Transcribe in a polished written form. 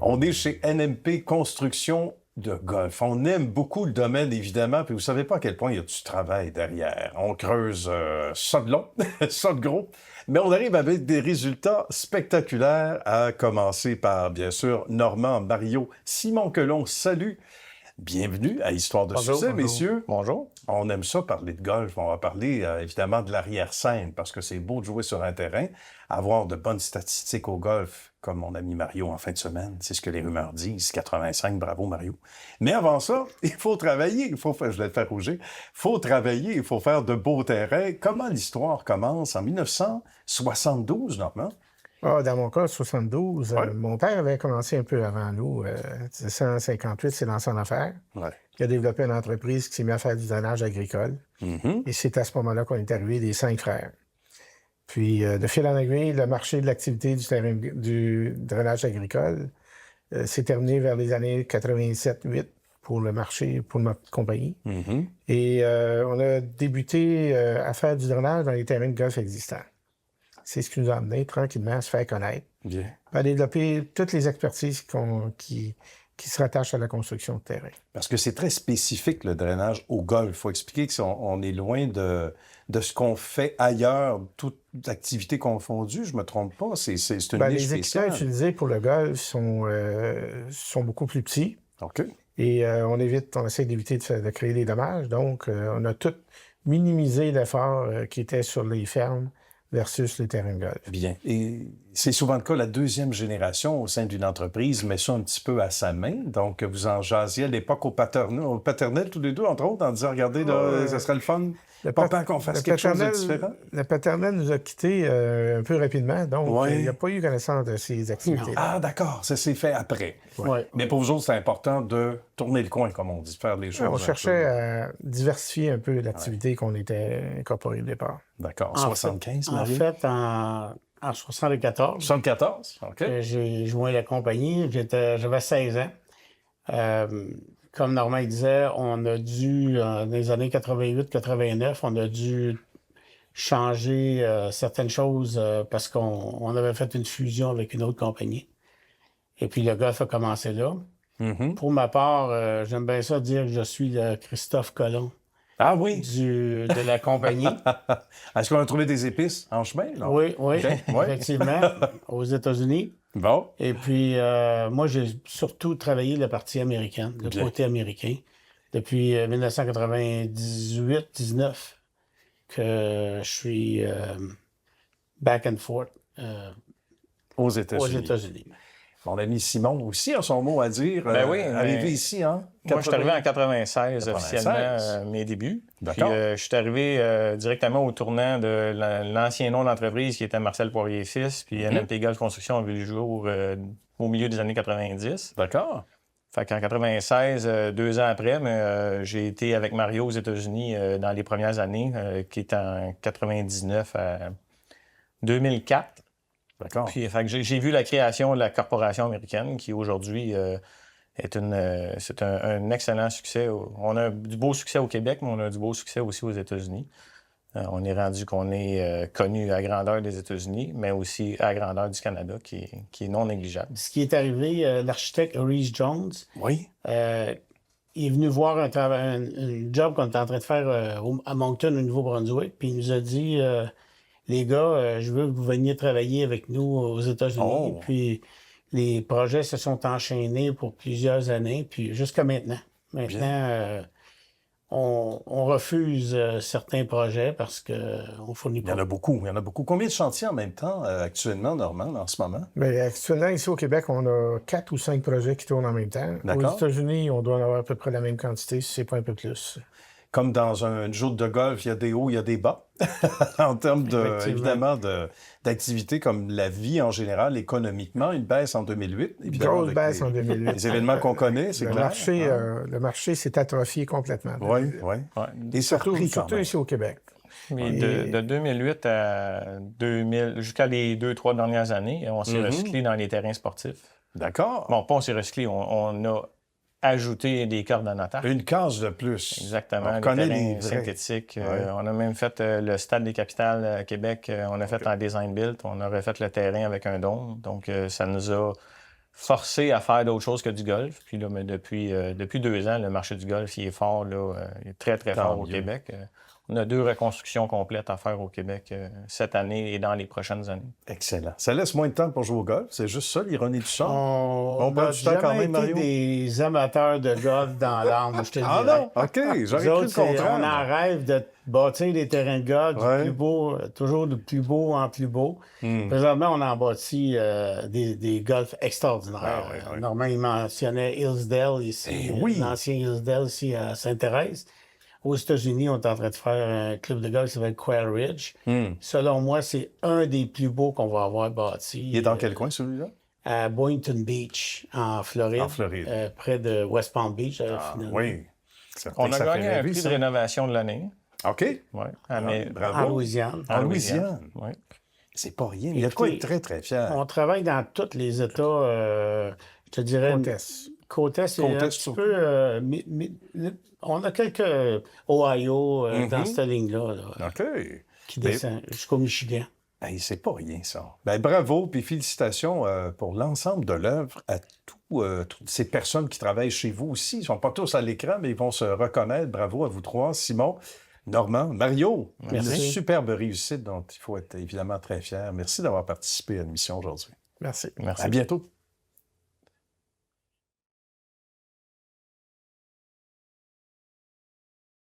On est chez NMP Construction de golf. On aime beaucoup le domaine, évidemment, puis vous savez pas à quel point il y a du travail derrière. On creuse ça de long, ça de gros, mais on arrive avec des résultats spectaculaires, à commencer par, bien sûr, Normand Mario Simon Quelon. Salut! Bienvenue à Histoire de Bonjour, succès, bonjour. messieurs. Bonjour. On aime ça parler de golf. On va parler évidemment de l'arrière-scène parce que c'est beau de jouer sur un terrain, avoir de bonnes statistiques au golf, comme mon ami Mario en fin de semaine. C'est ce que les rumeurs disent. 85, bravo Mario. Mais avant ça, il faut travailler. Je vais le faire rouger. Il faut travailler, il faut faire de beaux terrains. Comment l'histoire commence? En 1972, Normand? Dans mon cas, 72, Ouais. mon père avait commencé un peu avant nous. 1958, c'est lancé en affaires. Ouais. Il a développé une entreprise qui s'est mise à faire du drainage agricole. Mhm. Et c'est à ce moment-là qu'on est arrivé les 5 frères. Puis, de fil en aiguille, le marché de l'activité du drainage agricole s'est terminé vers les années 87-8 pour le marché, pour notre compagnie. Mhm. Et on a débuté à faire du drainage dans les terrains de golf existants. C'est ce qui nous a amené tranquillement à se faire connaître, Bien. à développer toutes les expertises qui se rattachent à la construction de terrain. Parce que c'est très spécifique, le drainage au golf. Il faut expliquer qu'on est loin de ce qu'on fait ailleurs, toute activité confondue. Je me trompe pas, c'est une niche Les équipements spéciale. utilisés pour le golf sont beaucoup plus petits OK. et on essaie d'éviter de créer des dommages. Donc, on a tout minimisé l'effort qui était sur les fermes versus les terrains de golf. Bien. Et c'est souvent le cas, la deuxième génération au sein d'une entreprise met ça un petit peu à sa main. Donc, vous en jasiez à l'époque au paternel, tous les deux, entre autres, en disant, regardez, là, ça serait le fun. Pas qu'on fasse quelque chose de différent. Le paternel nous a quittés un peu rapidement, donc Ouais. il n'y a pas eu connaissance de ces activités-là. Ah, d'accord, ça s'est fait après. Ouais. Mais pour vous autres, c'est important de tourner le coin, comme on dit, de faire les choses. On un cherchait peu. à diversifier un peu l'activité qu'on était incorporé au départ. D'accord. En 75, En Marie? fait, en 74, 74, OK. j'ai joint la compagnie. J'avais 16 ans. Comme Normand il disait, on a dû, dans les années 88-89, on a dû changer certaines choses parce qu'on avait fait une fusion avec une autre compagnie. Et puis le golf a commencé là. Mhm. Pour ma part, j'aime bien ça dire que je suis le Christophe Colomb Ah oui? de la compagnie. Est-ce qu'on a trouvé des épices en chemin? Là? Oui, OK. Ouais. effectivement, aux États-Unis. Bon. Et puis, moi, j'ai surtout travaillé la partie américaine, le Bien. côté américain, depuis 1998-19, que je suis back and forth Aux aux États-Unis. États-Unis. Mon ami Simon aussi a son mot à dire. Ben oui, Arrivé mais- ici, hein? Moi, je suis arrivé en 96. 96 officiellement, mes débuts. Puis, D'accord. je suis arrivé directement au tournant de l'ancien nom de l'entreprise qui était Marcel Poirier Fils, puis NMP Golf Construction a vu le jour au milieu des années 90. D'accord. Fait qu'en 96, 2 ans après, j'ai été avec Mario aux États-Unis dans les premières années, qui est en 99 à 2004. D'accord. Puis, fait que j'ai vu la création de la corporation américaine qui aujourd'hui c'est un excellent succès. On a du beau succès au Québec, mais on a du beau succès aussi aux États-Unis. On est rendu qu'on est connu à grandeur des États-Unis, mais aussi à grandeur du Canada, qui est non négligeable. Ce qui est arrivé, l'architecte Reese Jones, Oui. il est venu voir un job qu'on était en train de faire à Moncton, au Nouveau-Brunswick, puis il nous a dit les gars, je veux que vous veniez travailler avec nous aux États-Unis. Oh. Puis les projets se sont enchaînés pour plusieurs années, puis jusqu'à maintenant. Maintenant, on refuse certains projets parce qu'on fournit Il y en pas. a beaucoup. Il y en a beaucoup. Combien de chantiers en même temps actuellement, Normand, en ce moment? Mais actuellement, ici au Québec, on a 4 ou 5 projets qui tournent en même temps. D'accord. Aux États-Unis, on doit en avoir à peu près la même quantité, si ce n'est pas un peu plus. Comme dans un jour de golf, il y a des hauts, il y a des bas. En termes, évidemment, d'activité comme la vie en général, économiquement, une baisse en 2008. Évidemment, Grosse avec baisse en 2008. les événements qu'on connaît, c'est clair. Le marché s'est atrophié complètement. Oui, oui. Ouais. Et ça a repris quand Surtout même. ici au Québec. Mais de 2008 à 2000, jusqu'à les 2-3 dernières années, on s'est recyclé dans les terrains sportifs. D'accord. Bon, pas on s'est recyclé, on a ajouté des cordes en attaque. Une case de plus. Exactement, On les connaît terrains les vrais. synthétiques. Ouais. On a même fait le stade des capitales à Québec. On a fait en design build. On a refait le terrain avec un dôme. Donc, ça nous a forcé à faire d'autres choses que du golf. Puis là, mais depuis 2 ans, le marché du golf, il est fort, là, il est très, très fort au Québec. On a 2 reconstructions complètes à faire au Québec cette année et dans les prochaines années. Excellent. Ça laisse moins de temps pour jouer au golf. C'est juste ça, l'ironie du sort. On prend n'a du temps quand même, jamais été Mario? des amateurs de golf dans l'âme, je te Ah dirais. non? OK, j'aurais Nous cru autres, le contraire. on en rêve de bâtir des terrains de golf Ouais. du plus beau, toujours du plus beau en plus beau. Présentement, on en bâtit des golfs extraordinaires. Ah, ouais. Normand, il mentionnait Hillsdale ici, Eh oui. l'ancien Hillsdale ici à Sainte-Thérèse. Aux États-Unis, on est en train de faire un club de golf qui s'appelle Quail Ridge. Selon moi, c'est un des plus beaux qu'on va avoir bâti. Il est dans quel coin, celui-là? À Boynton Beach, en Floride. En Floride. Près de West Palm Beach, finalement. Oui. Certain On que a ça fait gagné un rêver, prix ça. de rénovation de l'année. OK. Ouais. En Bravo. Louisiane. En Louisiane. Oui. C'est pas rien. Il y a de quoi être très, très fier. On travaille dans tous les États, je te dirais. Côte Est. C'est Côte un Est, petit surtout. peu... on a quelques Ohio dans cette ligne-là, là, OK. qui descend jusqu'au Michigan. Hey, c'est pas rien, ça. Ben, bravo, puis félicitations pour l'ensemble de l'œuvre à toutes ces personnes qui travaillent chez vous aussi. Ils ne sont pas tous à l'écran, mais ils vont se reconnaître. Bravo à vous trois. Simon, Normand, Mario, Merci. une superbe réussite dont il faut être évidemment très fier. Merci d'avoir participé à l'émission aujourd'hui. Merci. Merci. À bientôt.